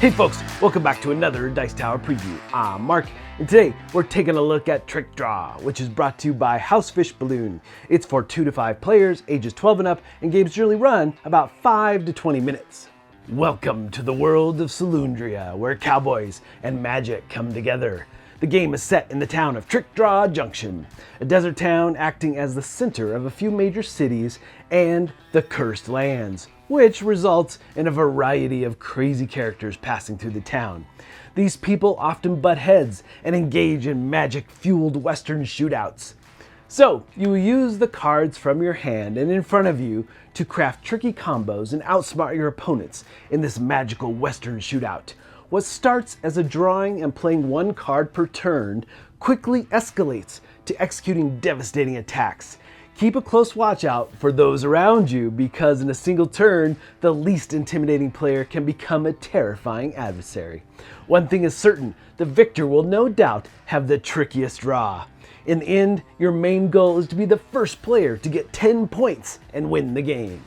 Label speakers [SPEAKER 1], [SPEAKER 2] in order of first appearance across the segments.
[SPEAKER 1] Hey folks, welcome back to another Dice Tower preview. I'm Mark, and today we're taking a look at Trickdraw, which is brought to you by Housefish Balloon. It's for 2 to 5 players, ages 12 and up, and games generally run about 5 to 20 minutes. Welcome to the world of Saloondria, where cowboys and magic come together. The game is set in the town of Trickdraw Junction, a desert town acting as the center of a few major cities and the Cursed Lands, which results in a variety of crazy characters passing through the town. These people often butt heads and engage in magic-fueled western shootouts. So, you will use the cards from your hand and in front of you to craft tricky combos and outsmart your opponents in this magical western shootout. What starts as a drawing and playing one card per turn quickly escalates to executing devastating attacks. Keep a close watch out for those around you, because in a single turn, the least intimidating player can become a terrifying adversary. One thing is certain, the victor will no doubt have the trickiest draw. In the end, your main goal is to be the first player to get 10 points and win the game.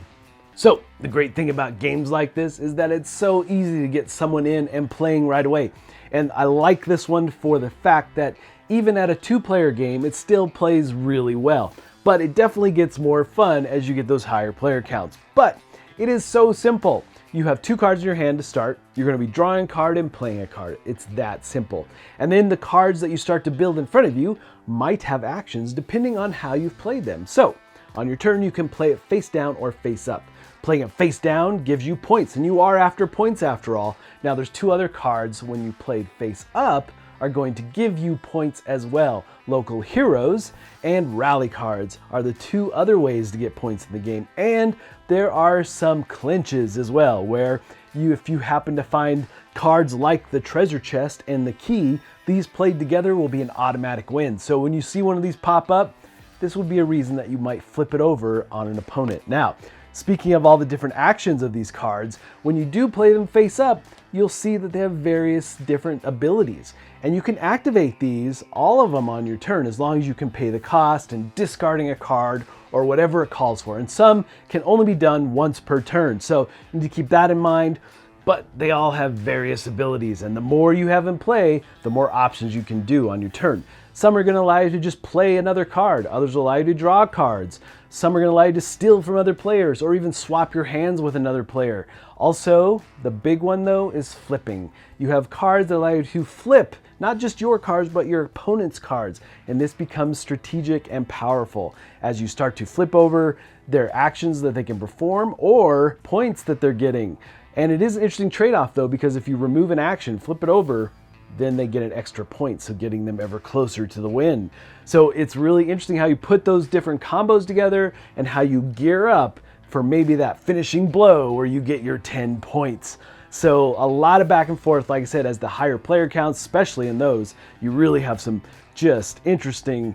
[SPEAKER 1] So, the great thing about games like this is that it's so easy to get someone in and playing right away. And I like this one for the fact that even at a 2-player game, it still plays really well. But it definitely gets more fun as you get those higher player counts. But it is so simple. You have 2 cards in your hand to start. You're going to be drawing a card and playing a card. It's that simple. And then the cards that you start to build in front of you might have actions depending on how you've played them. So, on your turn, you can play it face down or face up. Playing it face down gives you points, and you are after points after all. Now, there's 2 other cards when you played face up are going to give you points as well. Local heroes and rally cards are the 2 other ways to get points in the game. And there are some clinches as well, where if you happen to find cards like the treasure chest and the key, these played together will be an automatic win. So when you see one of these pop up, this would be a reason that you might flip it over on an opponent. Now, speaking of all the different actions of these cards, when you do play them face up, you'll see that they have various different abilities. And you can activate these, all of them on your turn, as long as you can pay the cost and discarding a card or whatever it calls for. And some can only be done once per turn, so you need to keep that in mind. But they all have various abilities, and the more you have in play, the more options you can do on your turn. Some are going to allow you to just play another card. Others will allow you to draw cards. Some are going to allow you to steal from other players or even swap your hands with another player. Also, the big one though is flipping. You have cards that allow you to flip not just your cards, but your opponent's cards. And this becomes strategic and powerful as you start to flip over their actions that they can perform or points that they're getting. And it is an interesting trade-off though, because if you remove an action, flip it over, then they get an extra point, so getting them ever closer to the win. So it's really interesting how you put those different combos together and how you gear up for maybe that finishing blow where you get your 10 points. So a lot of back and forth, like I said, as the higher player counts, especially in those, you really have some just interesting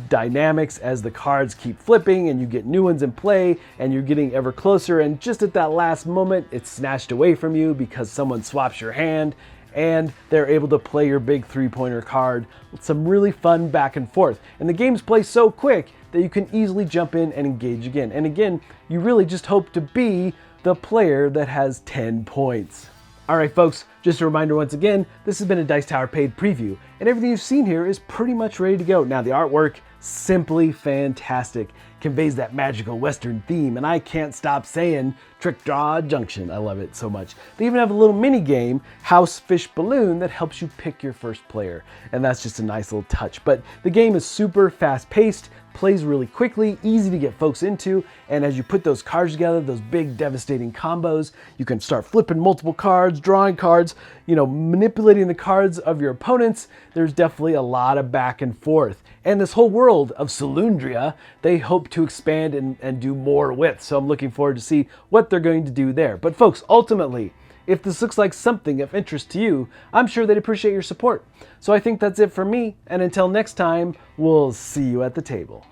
[SPEAKER 1] dynamics as the cards keep flipping and you get new ones in play and you're getting ever closer, and just at that last moment, it's snatched away from you because someone swaps your hand and they're able to play your big 3-pointer card with some really fun back and forth. And the games play so quick that you can easily jump in and engage again. And again, you really just hope to be the player that has 10 points. All right, folks, just a reminder once again, this has been a Dice Tower paid preview, and everything you've seen here is pretty much ready to go. Now, the artwork, simply fantastic. Conveys that magical western theme, and I can't stop saying Trickdraw Junction. I love it so much. They even have a little mini game, Housefish Balloon, that helps you pick your first player, and that's just a nice little touch. But the game is super fast paced, plays really quickly, easy to get folks into, and as you put those cards together, those big devastating combos, you can start flipping multiple cards, drawing cards, manipulating the cards of your opponents. There's definitely a lot of back and forth. And this whole world of Saloondria, they hope to expand and do more with. So I'm looking forward to see what they're going to do there. But folks, ultimately, if this looks like something of interest to you, I'm sure they'd appreciate your support. So I think that's it for me. And until next time, we'll see you at the table.